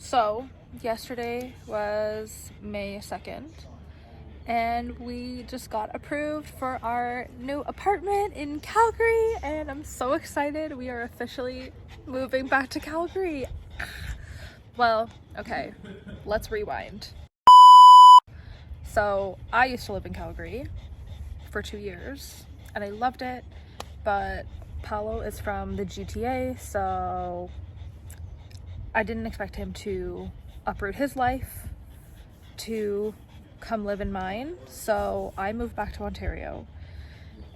So, yesterday was May 2nd, and we just got approved for our new apartment in Calgary, and I'm so excited. We are officially moving back to Calgary. Well, okay, let's rewind. So, I used to live in Calgary for 2 years, and I loved it, but Paolo is from the GTA, so I didn't expect him to uproot his life to come live in mine. So I moved back to Ontario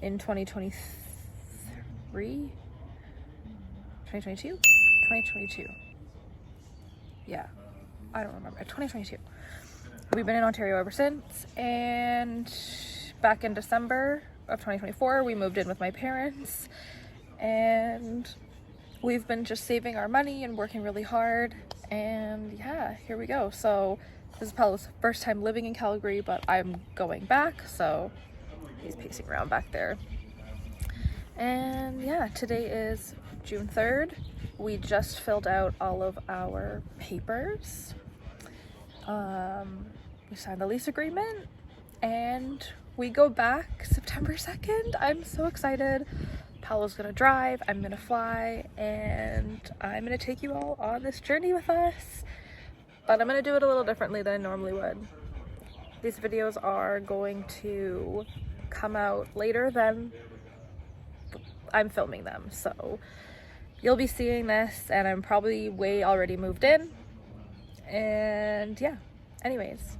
in 2023, 2022. Yeah, I don't remember. 2022. We've been in Ontario ever since, and back in December of 2024, we moved in with my parents, and we've been just saving our money and working really hard, and yeah, here we go. So this is Paolo's first time living in Calgary, but I'm going back, so he's pacing around back there. And yeah, today is June 3rd. We just filled out all of our papers. We signed the lease agreement, and we go back September 2nd. I'm so excited. Paolo's gonna drive, I'm gonna fly, and I'm gonna take you all on this journey with us. But I'm gonna do it a little differently than I normally would. These videos are going to come out later than I'm filming them, so you'll be seeing this, and I'm probably way already moved in. And yeah, anyways.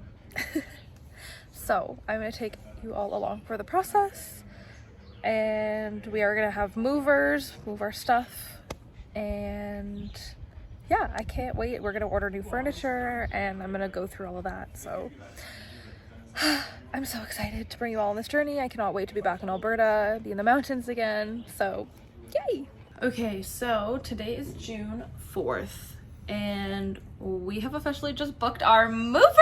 So I'm gonna take you all along for the process. And we are gonna have movers move our stuff, and yeah, I can't wait. We're gonna order new furniture, and I'm gonna go through all of that. So I'm so excited to bring you all on this journey. I cannot wait to be back in Alberta, be in the mountains again, so yay. Okay, so today is June 4th, and we have officially just booked our movers.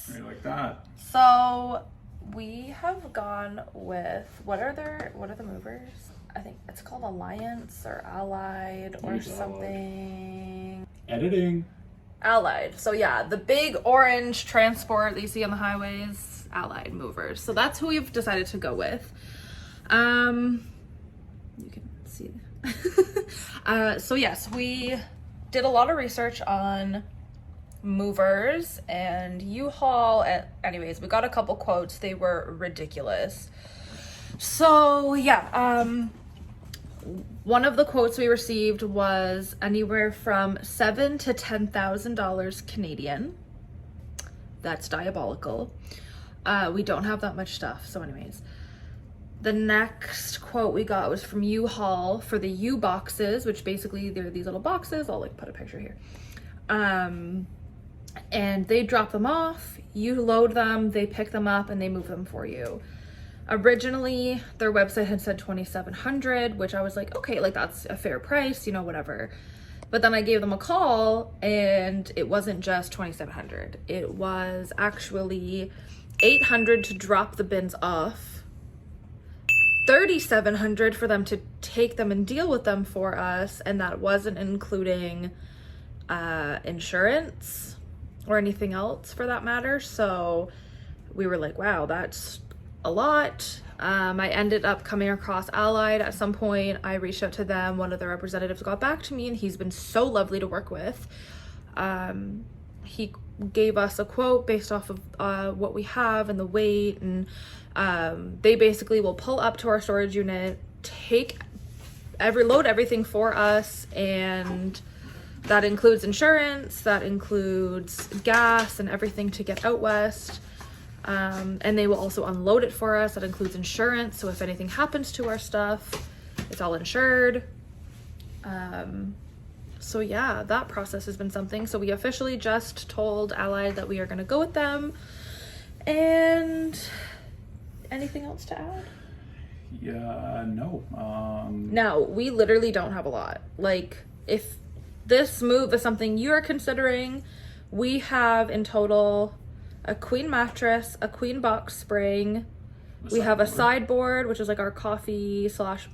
How do you like that? So we have gone with, what are the movers? I think it's called Alliance or Allied or something. Editing. Allied. So yeah, the big orange transport that you see on the highways, Allied movers. So that's who we've decided to go with. You can see. So yes, we did a lot of research on movers and U-Haul, and anyways, we got a couple quotes. They were ridiculous. So yeah, one of the quotes we received was anywhere from $7,000 to $10,000 Canadian. That's diabolical. We don't have that much stuff. So anyways, the next quote we got was from U-Haul for the U boxes, which basically they're these little boxes. I'll like put a picture here. And they drop them off, you load them, they pick them up, and they move them for you. Originally, their website had said $2,700, which I was like, okay, like that's a fair price, you know, whatever. But then I gave them a call, and it wasn't just $2,700. It was actually $800 to drop the bins off, $3,700 for them to take them and deal with them for us, and that wasn't including insurance or anything else for that matter. So we were like, wow, that's a lot. I ended up coming across Allied at some point. I reached out to them. One of the representatives got back to me, and he's been so lovely to work with. He gave us a quote based off of what we have and the weight, and they basically will pull up to our storage unit, load everything for us, and that includes insurance, that includes gas and everything to get out west. And they will also unload it for us. That includes insurance. So if anything happens to our stuff, it's all insured. So yeah, that process has been something. So we officially just told Allied that we are going to go with them. And anything else to add? Yeah, no. No, we literally don't have a lot. Like, if this move is something you're considering, we have in total a queen mattress, a queen box spring. We have a sideboard, which is like our coffee slash,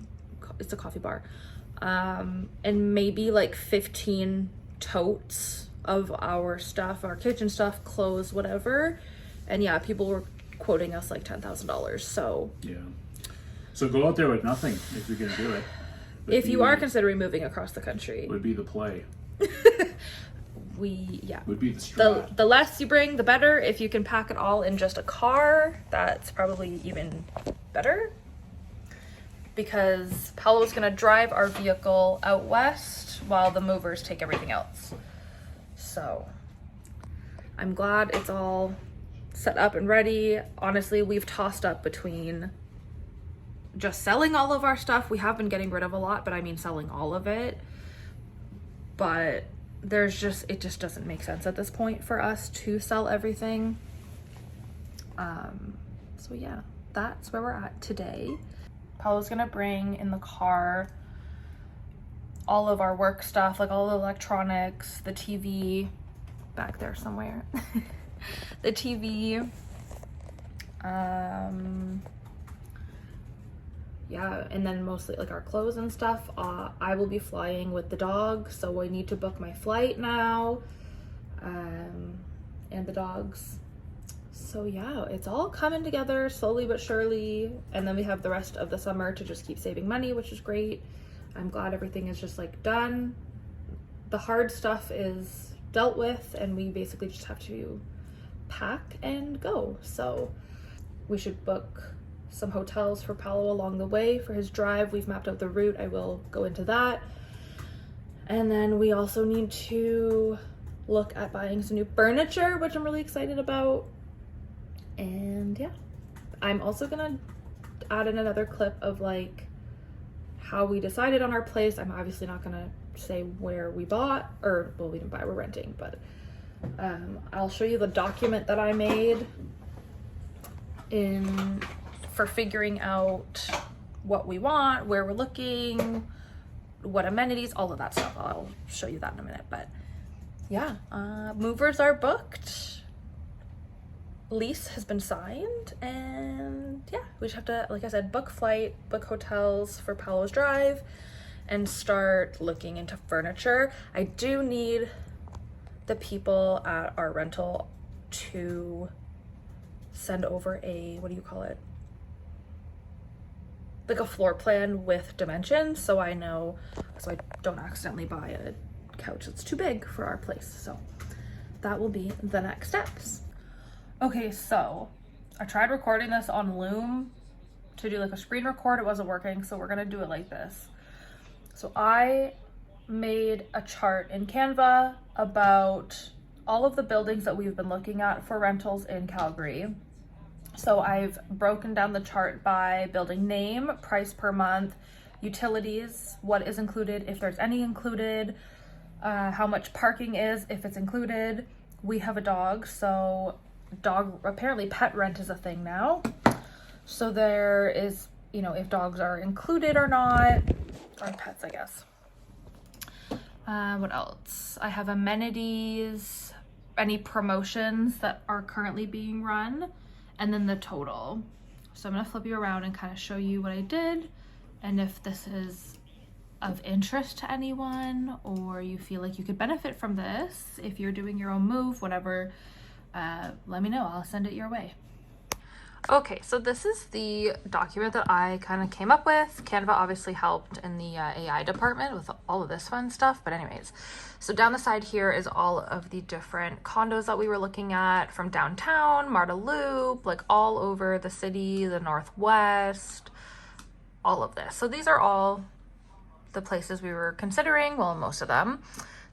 it's a coffee bar. And maybe like 15 totes of our stuff, our kitchen stuff, clothes, whatever. And yeah, people were quoting us like $10,000. So Yeah. So go out there with nothing if you're gonna do it. if you are considering moving across the country, would be the play. Would be the strat. The less you bring, the better. If you can pack it all in just a car, that's probably even better. Because Paolo's gonna drive our vehicle out west while the movers take everything else. So I'm glad it's all set up and ready. Honestly, we've tossed up between just selling all of our stuff. We have been getting rid of a lot, but I mean selling all of it. But it just doesn't make sense at this point for us to sell everything. So yeah, that's where we're at today. Paolo's gonna bring in the car all of our work stuff, like all the electronics, the TV back there somewhere. The TV, yeah, and then mostly like our clothes and stuff. I will be flying with the dog, so I need to book my flight now, and the dogs. So yeah, it's all coming together slowly but surely, and then we have the rest of the summer to just keep saving money, which is great. I'm glad everything is just like done. The hard stuff is dealt with, and we basically just have to pack and go. So we should book some hotels for Paolo along the way for his drive. We've mapped out the route. I will go into that. And then we also need to look at buying some new furniture, which I'm really excited about. And yeah, I'm also gonna add in another clip of like how we decided on our place. I'm obviously not gonna say where we bought, or well, we didn't buy, we're renting, but I'll show you the document that I made for figuring out what we want, where we're looking, what amenities, all of that stuff. I'll show you that in a minute. But yeah, movers are booked. Lease has been signed, and yeah, we just have to, like I said, book flight, book hotels for Paolo's drive, and start looking into furniture. I do need the people at our rental to send over a, what do you call it? Like a floor plan with dimensions, so I know, so I don't accidentally buy a couch that's too big for our place. So that will be the next steps. Okay, so I tried recording this on Loom to do like a screen record. It wasn't working, so we're gonna do it like this. So I made a chart in Canva about all of the buildings that we've been looking at for rentals in Calgary. So I've broken down the chart by building name, price per month, utilities, what is included, if there's any included, how much parking is, if it's included. We have a dog, so apparently pet rent is a thing now. So there is, you know, if dogs are included or not, or pets, I guess. What else? I have amenities, any promotions that are currently being run, and then the total. So I'm gonna flip you around and kind of show you what I did, and if this is of interest to anyone, or you feel like you could benefit from this, if you're doing your own move, whatever, let me know, I'll send it your way. Okay, so this is the document that I kind of came up with. Canva obviously helped in the AI department with all of this fun stuff, but anyways, so down the side here is all of the different condos that we were looking at, from downtown, Marta Loop, like all over the city, the Northwest, all of this. So these are all the places we were considering, well, most of them.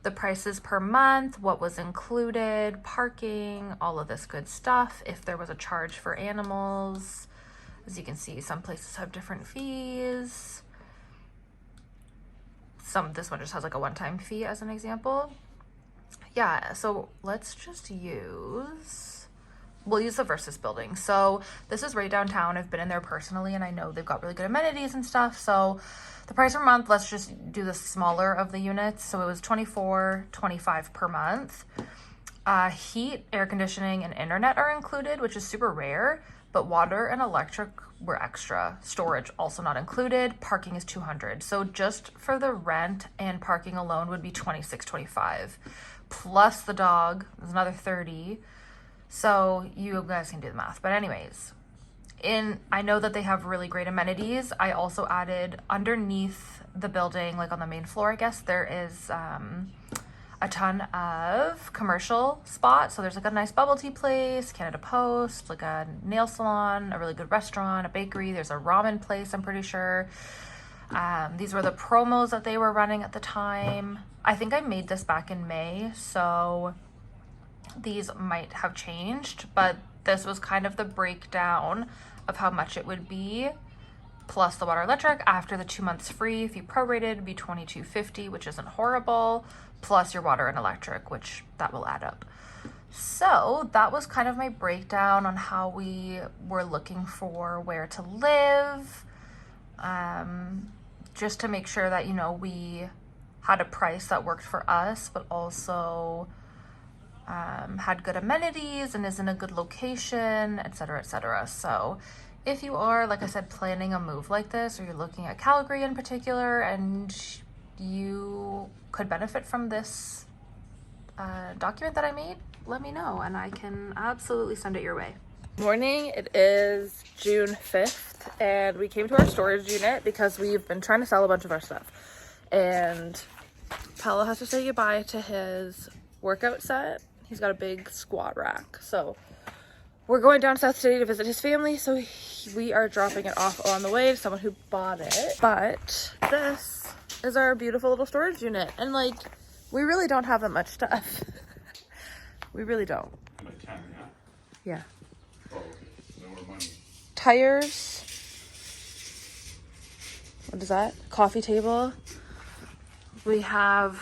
The prices per month, what was included, parking, all of this good stuff. If there was a charge for animals, as you can see, some places have different fees. This one just has like a one-time fee as an example. Yeah, so let's just we'll use the Versus building. So this is right downtown. I've been in there personally, and I know they've got really good amenities and stuff. So the price per month, let's just do the smaller of the units. So it was $24.25 per month. Heat, air conditioning, and internet are included, which is super rare, but water and electric were extra. Storage also not included. Parking is $200. So just for the rent and parking alone would be $26.25, plus the dog is another 30. So you guys can do the math. But anyways, I know that they have really great amenities. I also added underneath the building, like on the main floor, I guess, there is a ton of commercial spots. So there's like a nice bubble tea place, Canada Post, like a nail salon, a really good restaurant, a bakery. There's a ramen place, I'm pretty sure. These were the promos that they were running at the time. I think I made this back in May, so these might have changed, but this was kind of the breakdown of how much it would be, plus the water electric. After the 2 months free, if you prorated, it'd be $22.50, which isn't horrible, plus your water and electric, which that will add up. So that was kind of my breakdown on how we were looking for where to live, just to make sure that, you know, we had a price that worked for us, but also had good amenities and is in a good location, etc., etc. So if you are, like I said, planning a move like this, or you're looking at Calgary in particular, and you could benefit from this document that I made, let me know and I can absolutely send it your way. Morning, it is June 5th and we came to our storage unit because we've been trying to sell a bunch of our stuff, and Paolo has to say goodbye to his workout set. He's got a big squat rack, so we're going down South City to visit his family, so we are dropping it off on the way to someone who bought it. But this is our beautiful little storage unit, and like, we really don't have that much stuff. We really don't. Like 10, yeah? Yeah. Oh, okay. No more money. Tires. What is that? Coffee table. We have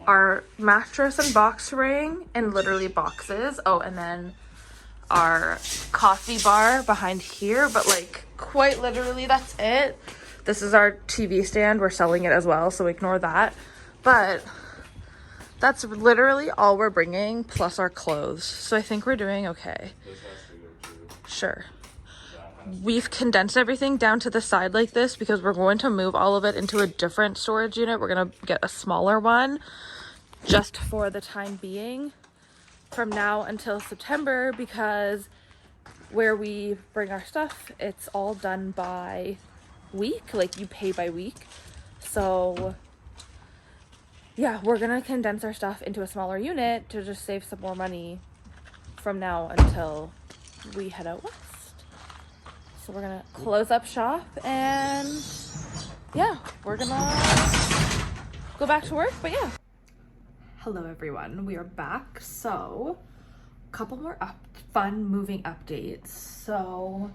our mattress and box spring in literally boxes. Oh, and then our coffee bar behind here, but like quite literally that's it. This is our TV stand. We're selling it as well, so ignore that. But that's literally all we're bringing, plus our clothes. So I think we're doing okay. This has to go too. Sure. We've condensed everything down to the side like this because we're going to move all of it into a different storage unit. We're going to get a smaller one just for the time being from now until September, because where we bring our stuff, it's all done by week, like you pay by week. So yeah, we're going to condense our stuff into a smaller unit to just save some more money from now until we head out west. So we're gonna close up shop and yeah, we're gonna go back to work, but yeah. Hello everyone, we are back. So a couple more fun moving updates. So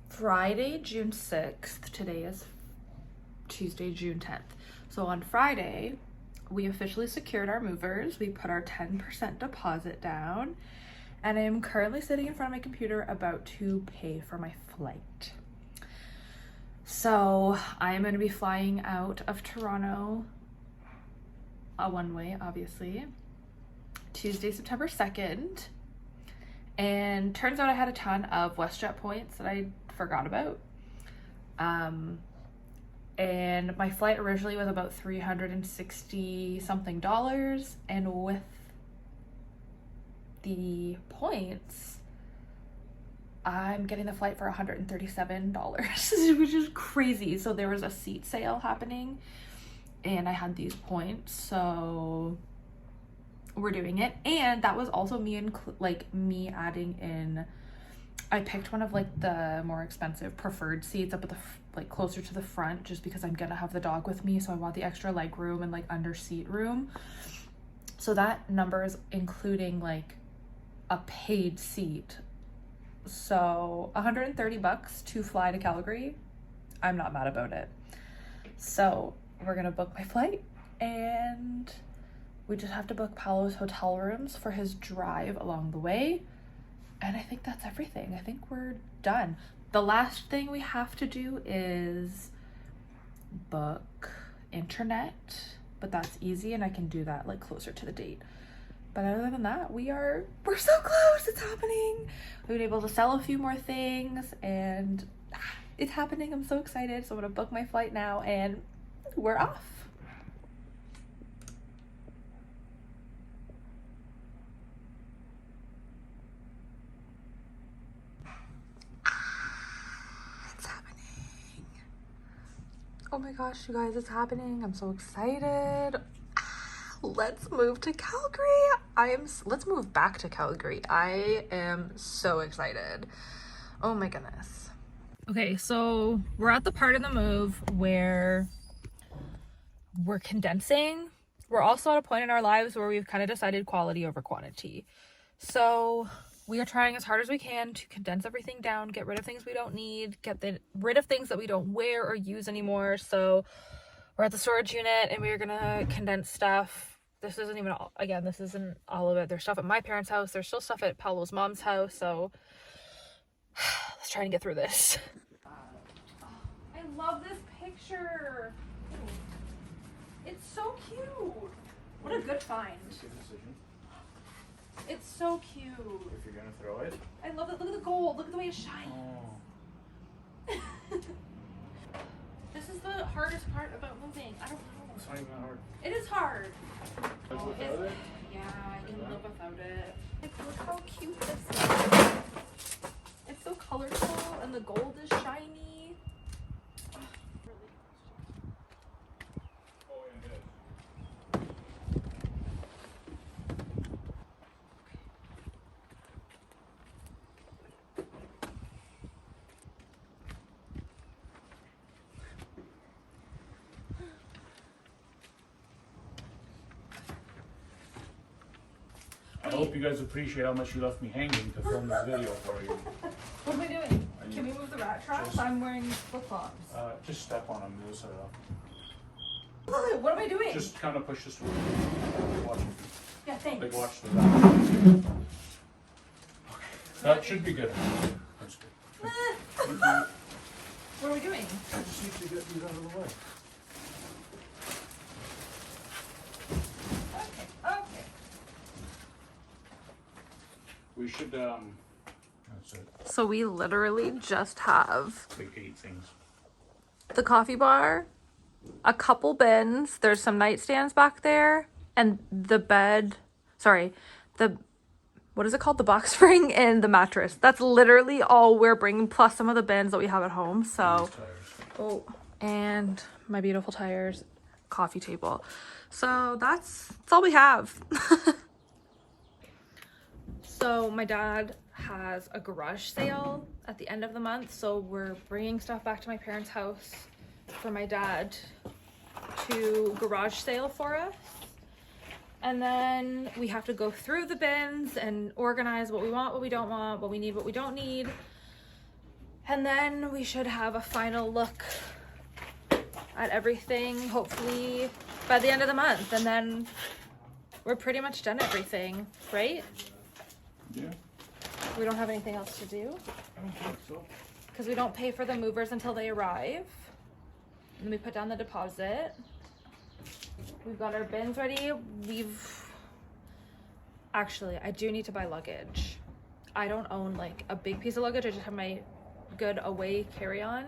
Friday, June 6th, today is Tuesday, June 10th. So on Friday, we officially secured our movers. We put our 10% deposit down. And I am currently sitting in front of my computer about to pay for my flight. So I am going to be flying out of Toronto, a one-way, obviously, Tuesday, September 2nd. And turns out I had a ton of WestJet points that I forgot about. And my flight originally was about $360 something, and with the points, I'm getting the flight for $137, which is crazy. So there was a seat sale happening and I had these points, so we're doing it. And that was also me adding in, I picked one of like the more expensive preferred seats up at the like closer to the front, just because I'm gonna have the dog with me, so I want the extra leg room and like under seat room. So that number is including like a paid seat. So $130 to fly to Calgary. I'm not mad about it. So we're gonna book my flight, and we just have to book Paolo's hotel rooms for his drive along the way. And I think that's everything. I think we're done. The last thing we have to do is book internet, but that's easy and I can do that like closer to the date. But other than that, we're so close. It's happening. We've been able to sell a few more things and it's happening. I'm so excited. So I'm gonna book my flight now and we're off. my gosh, you guys, it's happening. I'm so excited. Let's move to Calgary. Let's move back to Calgary. I am so excited. Oh my goodness. Okay, so we're at the part of the move where we're condensing. We're also at a point in our lives where we've kind of decided quality over quantity. So we are trying as hard as we can to condense everything down, get rid of things we don't need, rid of things that we don't wear or use anymore. So we're at the storage unit and we're gonna condense stuff. This isn't even all, again, this isn't all of it. There's stuff at my parents' house. There's still stuff at Paolo's mom's house. So let's try and get through this. I love this picture. It's so cute. What a good find. It's so cute. If you're gonna throw it. I love it. Look at the gold. Look at the way it shines. Oh. This is the hardest part about moving. I don't know. It's not even that hard. It is hard. Live without it? Yeah, I can live without it. Like, look how cute this is. It's so colorful and the gold is shiny. Oh, yeah, it is. I hope you guys appreciate how much you left me hanging to film this video for you. What am I doing? Can we move the rat traps? Just- I'm wearing flip-flops. Just step on them, you'll set it up. What am I doing? Just kind of push this way. Watch your feet. Yeah, thanks. Like watch the rat. Okay. That should be good. That's good. What are we doing? I just need to get these out of the way. Okay. We should, that's it. So we literally just have Like 8 things. the coffee bar, a couple bins, there's some nightstands back there, and the bed, what is it called? The box spring and the mattress. That's literally all we're bringing, plus some of the bins that we have at home. So, Tires. and my beautiful tires, coffee table. So that's all we have. So my dad has a garage sale at the end of the month, so we're bringing stuff back to my parents' house for my dad to garage sale for us. And then we have to go through the bins and organize what we want, what we don't want, what we need, what we don't need. And then we should have a final look at everything, hopefully by the end of the month. And then we're pretty much done everything, right? Yeah, We don't have anything else to do I don't think so. because we don't pay for the movers until they arrive. And then we put down the deposit. We've got our bins ready. Actually, I do need to buy luggage. I don't own like a big piece of luggage. I just have my good away carry-on,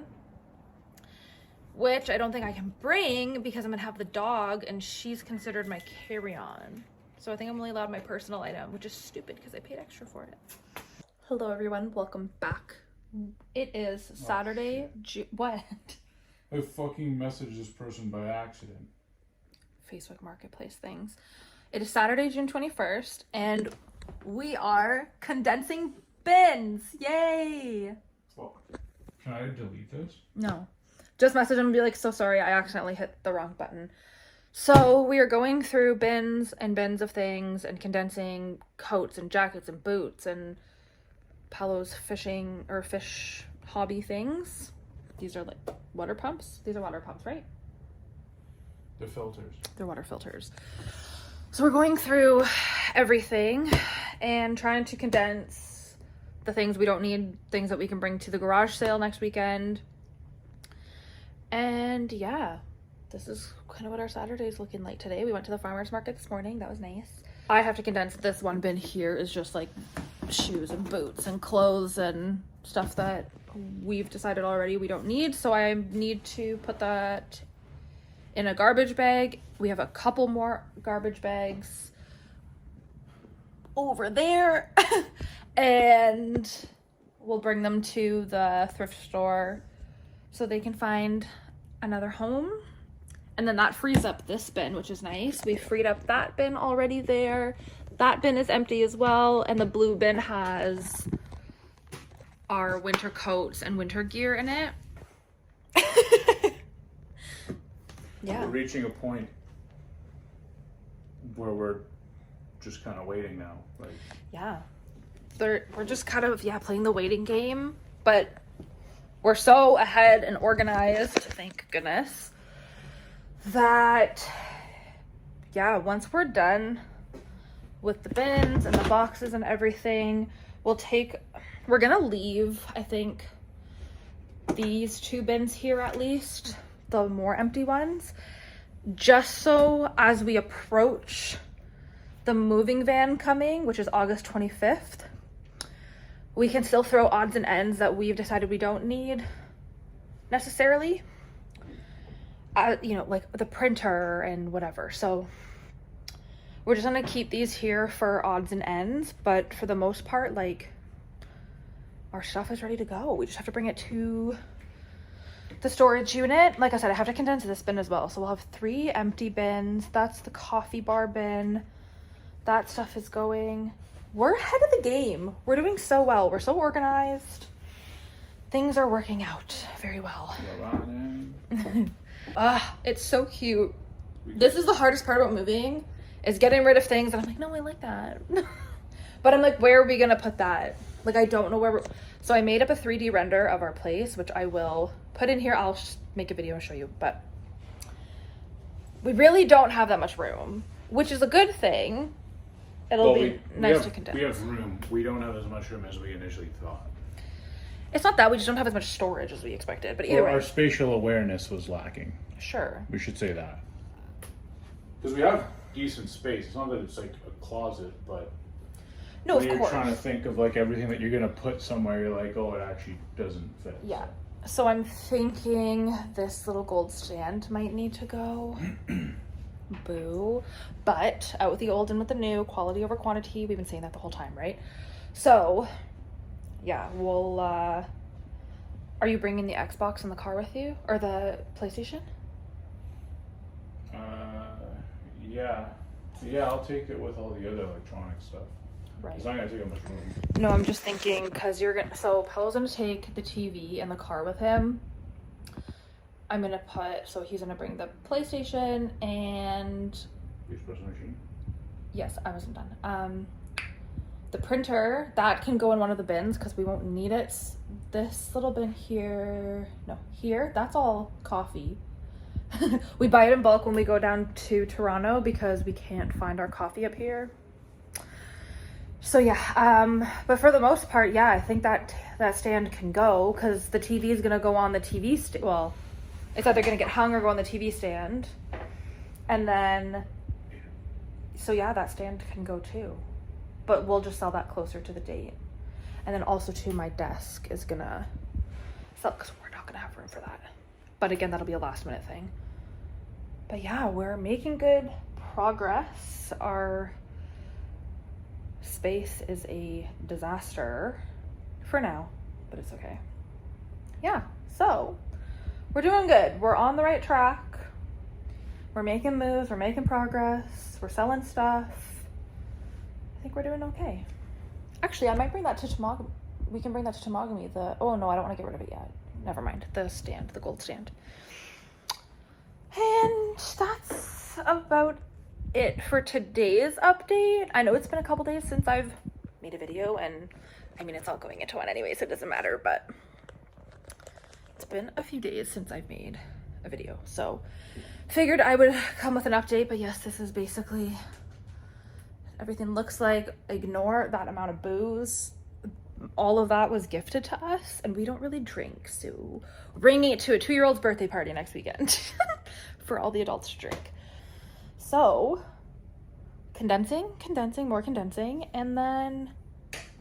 which I don't think I can bring because I'm gonna have the dog and she's considered my carry-on. So I think I'm only allowed my personal item, which is stupid because I paid extra for it. Hello everyone, welcome back. It is Saturday, what? I fucking messaged this person by accident. Facebook Marketplace things. It is Saturday, June 21st, and we are condensing bins. Yay! Fuck. Can I delete this? No. Just message them and be like, so sorry, I accidentally hit the wrong button. So we are going through bins and bins of things and condensing coats and jackets and boots and Paolo's fishing or fish hobby things. These are like water pumps. These are water pumps, right? The filters. They're water filters. So we're going through everything and trying to condense the things we don't need, things that we can bring to the garage sale next weekend. And yeah, this is kind of what our Saturday is looking like today. We went to the farmer's market this morning. That was nice. I have to condense this one bin here is just like shoes and boots and clothes and stuff that we've decided already we don't need. So I need to put that in a garbage bag. We have a couple more garbage bags over there and we'll bring them to the thrift store so they can find another home. And then that frees up this bin, which is nice. We freed up that bin already there. That bin is empty as well. And the blue bin has our winter coats and winter gear in it. Yeah. We're reaching a point where we're just kind of waiting now. Like, yeah. We're just kind of, playing the waiting game. But we're so ahead and organized, thank goodness, that, once we're done with the bins and the boxes and everything, we're gonna leave, I think, these 2 bins here at least, the more empty ones, just so as we approach the moving van coming, which is August 25th, we can still throw odds and ends that we've decided we don't need necessarily. Like the printer and whatever. So we're just gonna keep these here for odds and ends, but for the most part, like, our stuff is ready to go. We just have to bring it to the storage unit. Like I said, I have to condense this bin as well. So we'll have 3 empty bins. That's the coffee bar bin. That stuff is going. We're ahead of the game. We're doing so well. We're so organized. Things are working out very well. It's so cute. This is the hardest part about moving, is getting rid of things. And I'm like, no, I like that. But I'm like, where are we gonna put that? Like, I don't know where so I made up a 3D render of our place, which I will put in here. I'll just make a video and show you, but we really don't have that much room, which is a good thing. It'll be nice to condense. We have room. We don't have as much room as we initially thought. It's not that, we just don't have as much storage as we expected, but either way. Our spatial awareness was lacking. Sure. We should say that. Because we have decent space. It's not that it's like a closet, but no, when of course. You're trying to think of like everything that you're gonna put somewhere, you're like, oh, it actually doesn't fit. Yeah. So I'm thinking this little gold stand might need to go. Boo. But out with the old and with the new, quality over quantity. We've been saying that the whole time, right? So yeah, we'll are you bringing the Xbox in the car with you, or the PlayStation? Yeah, I'll take it with all the other electronic stuff. Right. It's not gonna take up much room. No, I'm just thinking, because so Paolo's gonna take the TV in the car with him. I'm gonna so he's gonna bring the PlayStation and The espresso machine? Yes, I wasn't done. The printer, that can go in one of the bins because we won't need it. This little bin here, no, here, that's all coffee. We buy it in bulk when we go down to Toronto because we can't find our coffee up here. So yeah, but for the most part, yeah, I think that stand can go because the TV is gonna go on the TV stand. Well, it's either gonna get hung or go on the TV stand, and then, so yeah, that stand can go too. But we'll just sell that closer to the date. And then also too, my desk is gonna sell because we're not gonna have room for that. But again, that'll be a last minute thing. But yeah, we're making good progress. Our space is a disaster for now, but it's okay. Yeah, so we're doing good. We're on the right track. We're making moves, we're making progress, we're selling stuff. I think we're doing okay. Actually, I might bring that to Tamagami. We can bring that to Tamagami. Oh no, I don't want to get rid of it yet. Never mind. The stand, the gold stand. And that's about it for today's update. I know it's been a couple days since I've made a video, and I mean, it's all going into one anyway, so it doesn't matter, but it's been a few days since I've made a video, so figured I would come with an update. But yes, this is basically everything. Looks like, ignore that amount of booze. All of that was gifted to us, and we don't really drink, so bringing it to a 2-year-old's birthday party next weekend for all the adults to drink. So condensing, more condensing, and then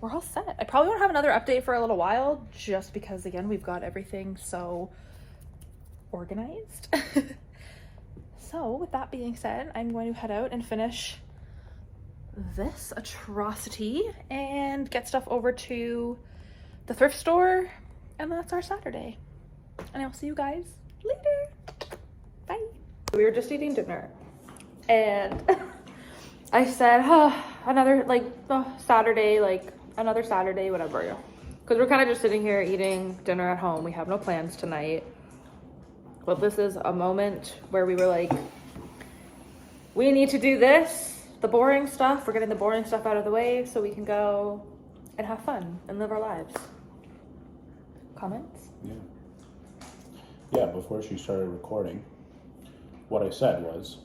we're all set. I probably won't have another update for a little while, just because again, we've got everything so organized. So with that being said, I'm going to head out and finish this atrocity and get stuff over to the thrift store, and that's our Saturday. And I'll see you guys later. We were just eating dinner, and I said, another, like, Saturday, like, another Saturday, whatever. Because we're kind of just sitting here eating dinner at home. We have no plans tonight. But this is a moment where we were like, we need to do this, the boring stuff. We're getting the boring stuff out of the way so we can go and have fun and live our lives. Comments? Yeah. Yeah, before she started recording, what I said was,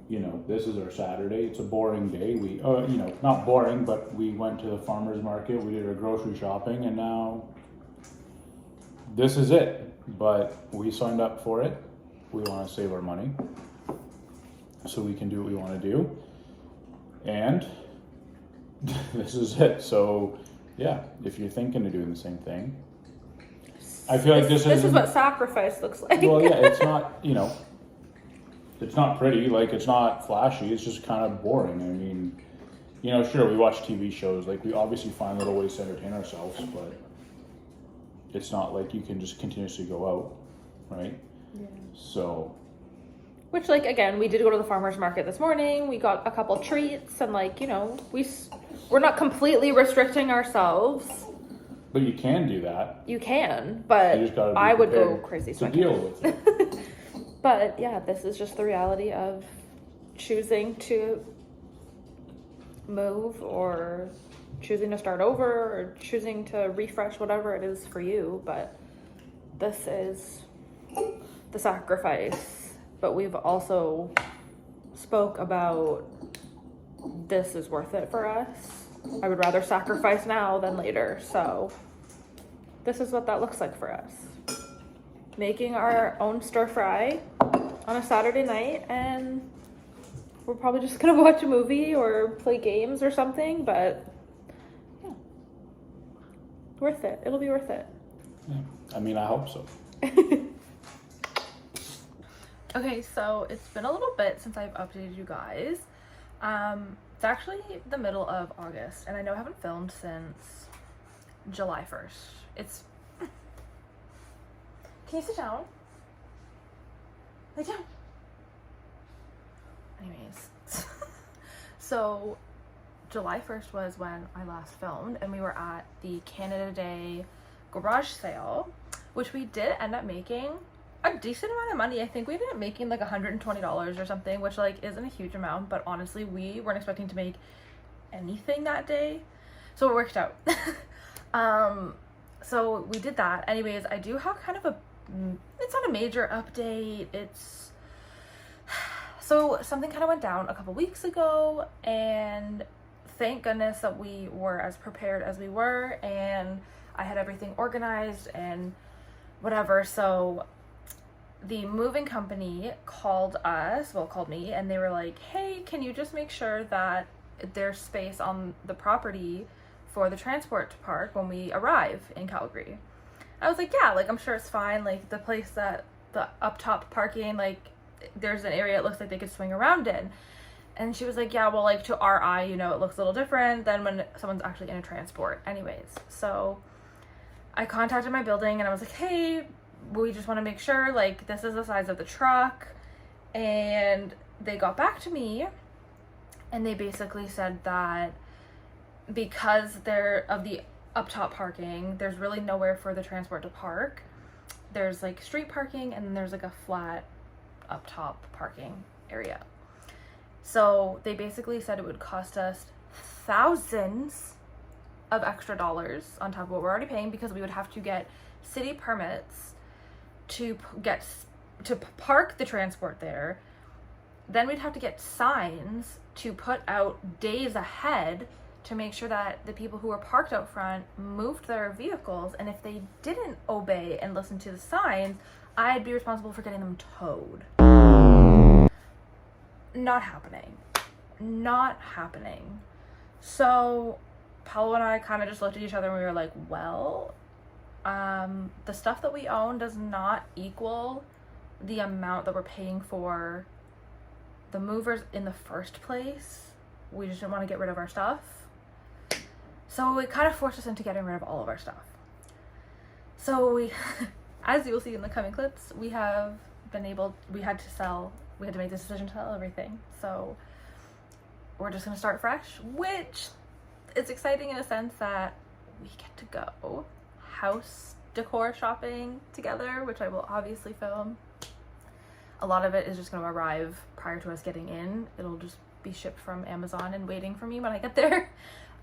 you know, this is our Saturday. It's a boring day. We, you know, not boring, but we went to the farmer's market. We did our grocery shopping, and now this is it. But we signed up for it. We want to save our money so we can do what we want to do. And this is it. So, yeah, if you're thinking of doing the same thing, I feel like this is what sacrifice looks like. Well, yeah, it's not, you know, it's not pretty, like, it's not flashy, it's just kind of boring. I mean, you know, sure, we watch TV shows, like, we obviously find little ways to entertain ourselves, but it's not like you can just continuously go out, right? Yeah. So. Which, like, again, we did go to the farmer's market this morning. We got a couple treats, and, like, you know, we're not completely restricting ourselves. But you can do that. You can, but you just gotta be I would go crazy. To deal with it. But, yeah, this is just the reality of choosing to move or choosing to start over or choosing to refresh, whatever it is for you. But this is the sacrifice. But we've also spoke about this is worth it for us. I would rather sacrifice now than later. So this is what that looks like for us. Making our own stir fry on a Saturday night, and we're probably just gonna watch a movie or play games or something, but yeah, worth it. It'll be worth it. Yeah. I mean, I hope so. Okay, so it's been a little bit since I've updated you guys. It's actually the middle of August, and I know I haven't filmed since July 1st. Can you sit down? Lay down. Anyways, so July 1st was when I last filmed, and we were at the Canada Day garage sale, which we did end up making a decent amount of money. I think we ended up making like $120 or something, which like isn't a huge amount, but honestly we weren't expecting to make anything that day, so it worked out. So we did that. Anyways, I do have kind of it's not a major update. So something kind of went down a couple weeks ago, and thank goodness that we were as prepared as we were, and I had everything organized and whatever. So the moving company called me, and they were like, hey, can you just make sure that there's space on the property for the transport to park when we arrive in Calgary? I was like, yeah, like, I'm sure it's fine. Like, the place that the up top parking, like, there's an area it looks like they could swing around in. And she was like, yeah, well, like, to our eye, you know, it looks a little different than when someone's actually in a transport. Anyways, so I contacted my building, and I was like, hey, we just want to make sure, like, this is the size of the truck. And they got back to me, and they basically said that because they're of the up top parking, there's really nowhere for the transport to park. There's like street parking, and then there's like a flat up top parking area. So they basically said it would cost us thousands of extra dollars on top of what we're already paying, because we would have to get city permits to park the transport there. Then we'd have to get signs to put out days ahead to make sure that the people who were parked out front moved their vehicles, and if they didn't obey and listen to the signs, I'd be responsible for getting them towed. Not happening. So Paolo and I kind of just looked at each other, and we were like, well, the stuff that we own does not equal the amount that we're paying for the movers in the first place. We just didn't want to get rid of our stuff. So it kind of forced us into getting rid of all of our stuff. So we, as you'll see in the coming clips, we have we had to make the decision to sell everything. So we're just gonna start fresh, which is exciting in a sense that we get to go house decor shopping together, which I will obviously film. A lot of it is just gonna arrive prior to us getting in. It'll just be shipped from Amazon and waiting for me when I get there.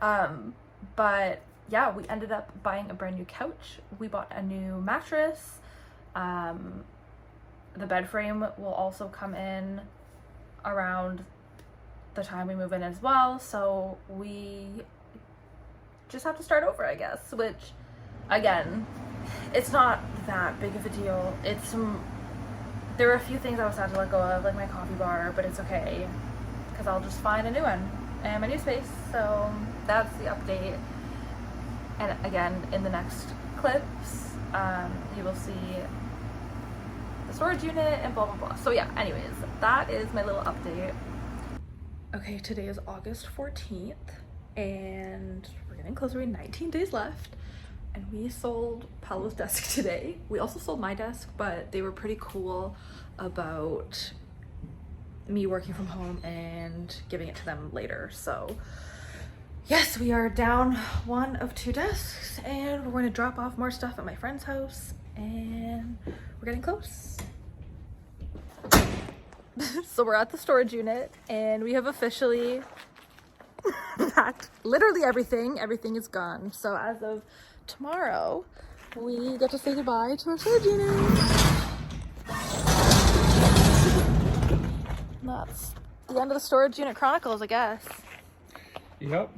But yeah, we ended up buying a brand new couch. We bought a new mattress. The bed frame will also come in around the time we move in as well. So we just have to start over, I guess, which again, it's not that big of a deal. There were a few things I was sad to let go of, like my coffee bar, but it's okay because I'll just find a new one and my new space. So that's the update. And again, in the next clips, you will see the storage unit and blah blah blah. So yeah, anyways, that is my little update. Okay, today is August 14th and we're getting closer. We have 19 days left, and we sold Paolo's desk today. We also sold my desk, but they were pretty cool about me working from home and giving it to them later. So yes, we are down one of 2 desks, and we're going to drop off more stuff at my friend's house, and we're getting close. So we're at the storage unit, and we have officially packed literally everything. Everything is gone. So as of tomorrow, we get to say goodbye to our storage unit. That's the end of the storage unit chronicles, I guess. Yep.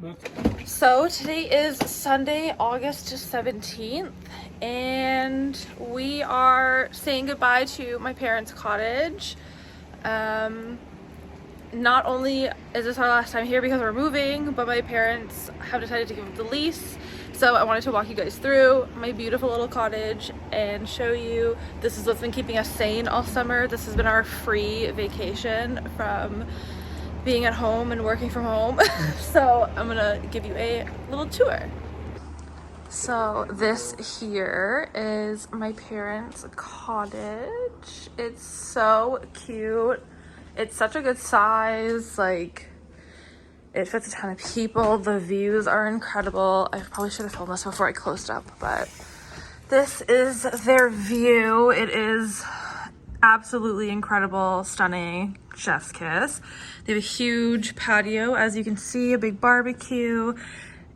So today is Sunday, August 17th, and we are saying goodbye to my parents' cottage. Not only is this our last time here because we're moving, but my parents have decided to give up the lease. So I wanted to walk you guys through my beautiful little cottage and show you. This is what's been keeping us sane all summer. This has been our free vacation from being at home and working from home. So I'm gonna give you a little tour. So this here is my parents' cottage. It's so cute. It's such a good size. Like, it fits a ton of people. The views are incredible. I probably should have filmed this before I closed up, but this is their view. It is absolutely incredible, stunning, chef's kiss. They have a huge patio, as you can see, a big barbecue,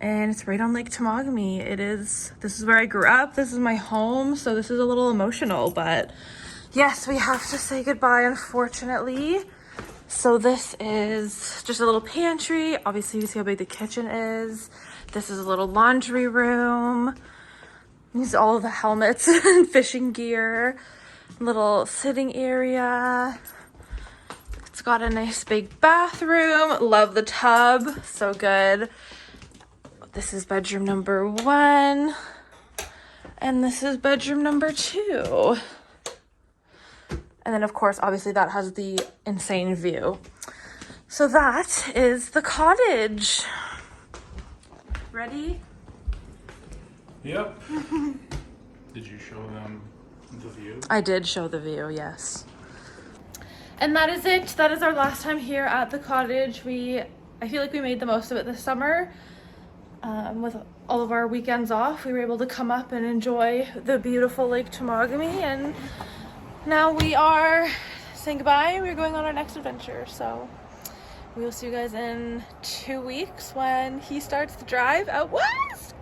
and it's right on Lake Temagami. This is where I grew up. This is my home, so this is a little emotional, but yes, we have to say goodbye, unfortunately. So this is just a little pantry. Obviously, you see how big the kitchen is. This is a little laundry room. These are all of the helmets and fishing gear. Little sitting area. It's got a nice big bathroom. Love the tub, so good. This is bedroom number 1. And this is bedroom number 2. And then, of course, obviously that has the insane view. So that is the cottage. Ready? Yep. Did you show them the view? I did show the view, yes. And that is it. That is our last time here at the cottage. I feel like we made the most of it this summer. With all of our weekends off, we were able to come up and enjoy the beautiful Lake Temagami, and now we are saying goodbye. We're going on our next adventure, so we will see you guys in 2 weeks when he starts the drive out west,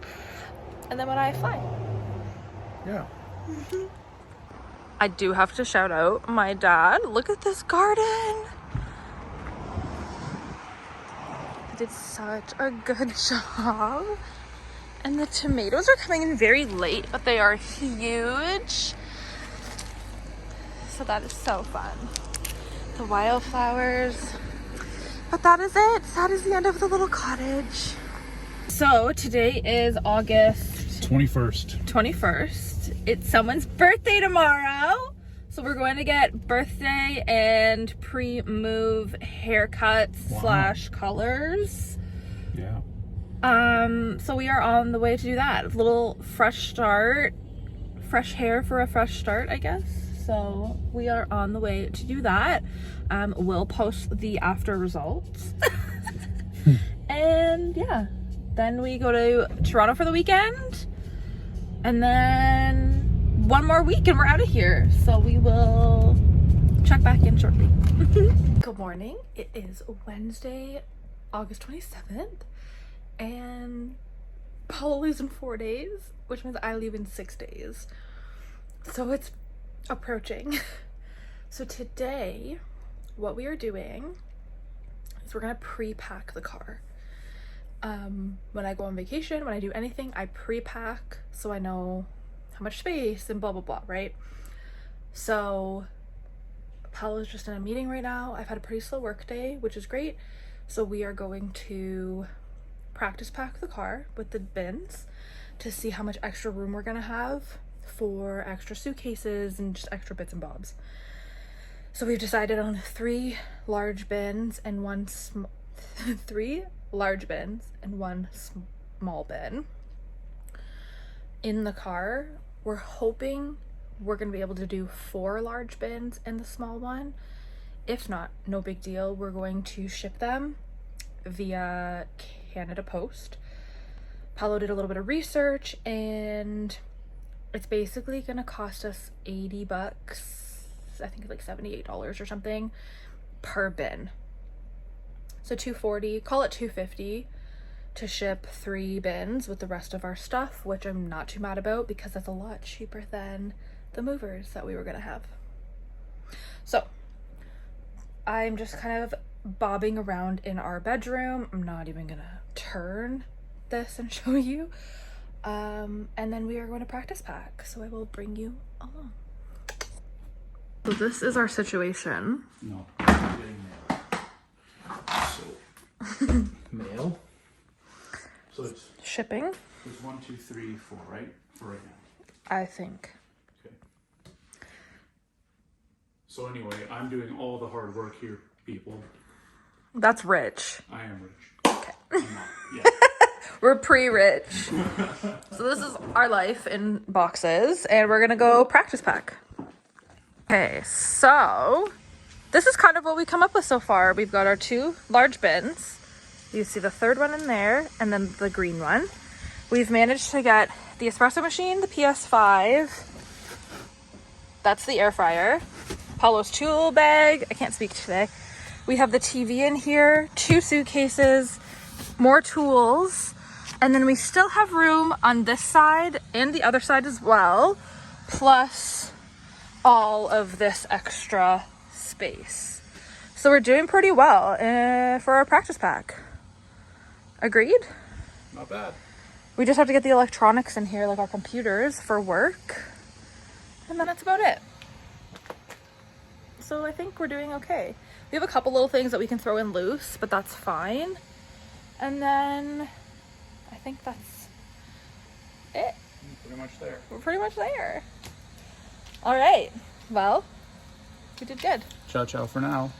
and then when I fly. Yeah. I do have to shout out my dad. Look at this garden. He did such a good job. And the tomatoes are coming in very late, but they are huge. So that is so fun. The wildflowers. But that is it. That is the end of the little cottage. So today is August 21st. It's someone's birthday tomorrow. So we're going to get birthday and pre-move haircuts / colors. Yeah. So we are on the way to do that. A little fresh start. Fresh hair for a fresh start, I guess. So we are on the way to do that. We'll post the after results. And yeah, then we go to Toronto for the weekend. And then one more week and we're out of here. So we will check back in shortly. Good morning. It is Wednesday, August 27th. And Paolo leaves in 4 days, which means I leave in 6 days. So it's approaching. So today, what we are doing is we're gonna pre-pack the car. When I go on vacation, when I do anything, I pre-pack so I know how much space and blah blah blah, right? So Paolo's just in a meeting right now. I've had a pretty slow work day, which is great. So we are going to practice pack the car with the bins to see how much extra room we're gonna have for extra suitcases and just extra bits and bobs. So we've decided on 3 large bins and one small bin in the car. We're hoping we're gonna be able to do 4 large bins and the small one. If not, no big deal. We're going to ship them via Canada Post. Paolo did a little bit of research and it's basically gonna cost us $80, I think like $78 or something per bin. So $240, call it $250 to ship 3 bins with the rest of our stuff, which I'm not too mad about because that's a lot cheaper than the movers that we were gonna have. So I'm just kind of bobbing around in our bedroom. I'm not even gonna turn this and show you. And then we are going to practice pack, so I will bring you along. So this is our situation. No, I'm getting mail. So, mail. So it's Shipping, there's 1, 2, 3, 4, right? For right now. I think. Okay. So anyway, I'm doing all the hard work here, people. That's rich. I am rich. Okay. I'm not. Yeah. We're pre-rich. So this is our life in boxes, and we're gonna go practice pack. Okay, so this is kind of what we come up with so far. We've got our 2 large bins. You see the 3rd one in there, and then the green one. We've managed to get the espresso machine, the PS5. That's the air fryer. Paolo's tool bag. I can't speak today. We have the TV in here, 2 suitcases, more tools, and then we still have room on this side and the other side as well, plus all of this extra space. So we're doing pretty well for our practice pack. Agreed? Not bad. We just have to get the electronics in here, like our computers, for work. And then that's about it. So I think we're doing okay. We have a couple little things that we can throw in loose, but that's fine. And then I think that's it. Pretty much there. We're pretty much there. All right. Well, we did good. Ciao, ciao for now.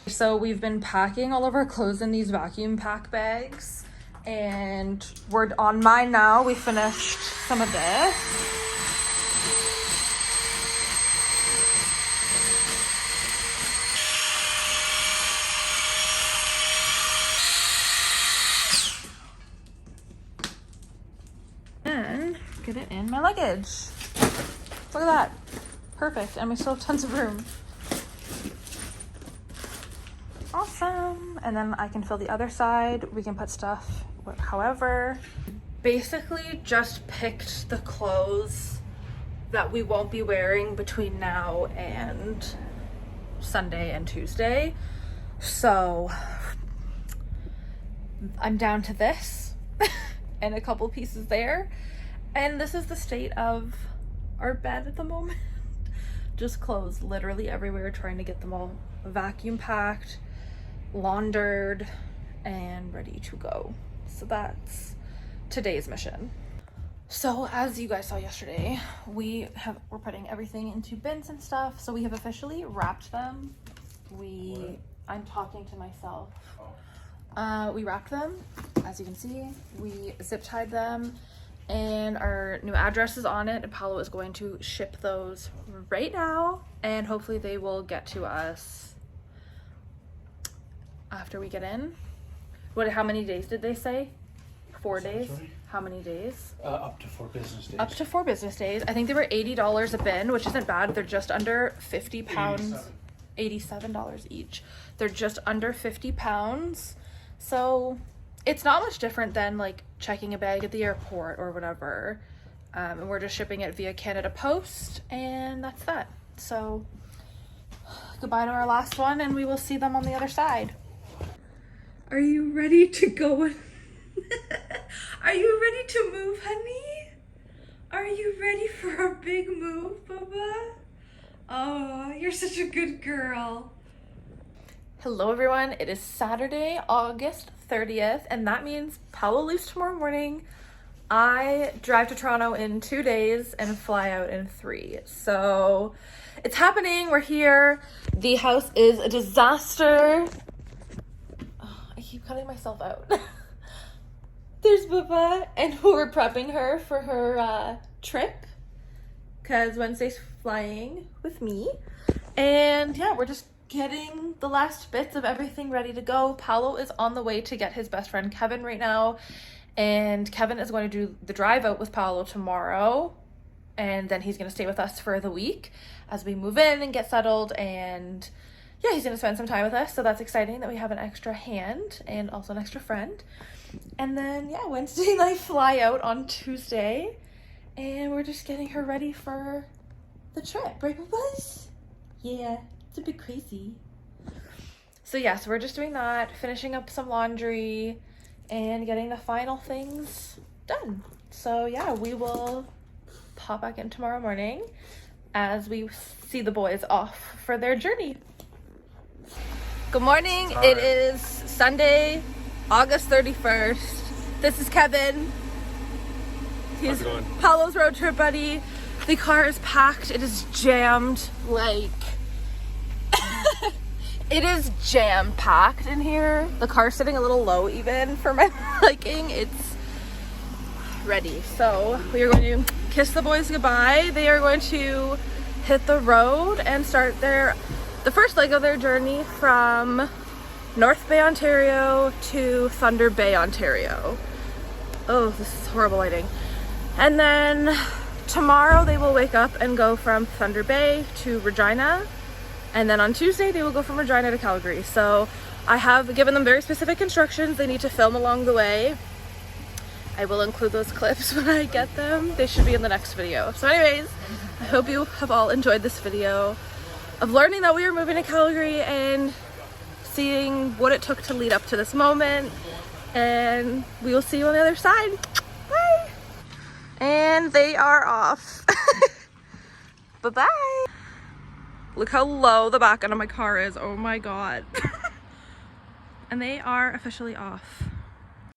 So we've been packing all of our clothes in these vacuum pack bags, and we're on mine now. We finished some of this. And get it in my luggage. Look at that. Perfect. And we still have tons of room. Awesome. And then I can fill the other side. We can put stuff however. Basically just picked the clothes that we won't be wearing between now and Sunday and Tuesday. So I'm down to this and a couple pieces there. And this is the state of our bed at the moment. Just clothes literally everywhere, trying to get them all vacuum packed, laundered, and ready to go. So that's today's mission. So as you guys saw yesterday, we're putting everything into bins and stuff. So we have officially wrapped them. I'm talking to myself. We wrapped them, as you can see. We zip tied them and our new address is on it, and Paolo is going to ship those right now, and hopefully they will get to us after we get in. How many days did they say? 4 days? Sorry? How many days? Up to 4 business days. Up to 4 business days. I think they were $80 a bin, which isn't bad. They're just under 50 pounds. $87 each. They're just under 50 pounds. So it's not much different than like checking a bag at the airport or whatever. And we're just shipping it via Canada Post, and that's that. So goodbye to our last one, and we will see them on the other side. Are you ready to go? Are you ready to move, honey? Are you ready for a big move, Bubba? Oh, you're such a good girl. Hello, everyone. It is Saturday, August 30th, and that means Paolo leaves tomorrow morning. I drive to Toronto in 2 days and fly out in 3. So it's happening. We're here. The house is a disaster. Oh, I keep cutting myself out. There's Bubba, and we're prepping her for her trip because Wednesday's flying with me. And yeah, we're just getting the last bits of everything ready to go. Paolo is on the way to get his best friend Kevin right now, and Kevin is going to do the drive out with Paolo tomorrow, and then he's going to stay with us for the week as we move in and get settled. And yeah, he's going to spend some time with us, so that's exciting that we have an extra hand and also an extra friend. And then yeah, Wednesday night fly out on Tuesday, and we're just getting her ready for the trip, right, Bubba's? Yeah, it's a bit crazy. So yeah, so we're just doing that, finishing up some laundry and getting the final things done. So yeah, we will pop back in tomorrow morning as we see the boys off for their journey. Good morning. It is Sunday, August 31st. This is Kevin. He's Paolo's road trip buddy. The car is packed. It is jammed. Like, it is jam-packed in here. The car's sitting a little low even for my liking. It's ready. So we are going to kiss the boys goodbye. They are going to hit the road and start the first leg of their journey from North Bay, Ontario to Thunder Bay, Ontario. Oh, this is horrible lighting. And then tomorrow they will wake up and go from Thunder Bay to Regina. And then on Tuesday they will go from Regina to Calgary. So I have given them very specific instructions. They need to film along the way. I will include those clips when I get them. They should be in the next video. So anyways, I hope you have all enjoyed this video of learning that we are moving to Calgary and seeing what it took to lead up to this moment. And we will see you on the other side. Bye. And they are off. Bye-bye. Look how low the back end of my car is. Oh my God. And they are officially off.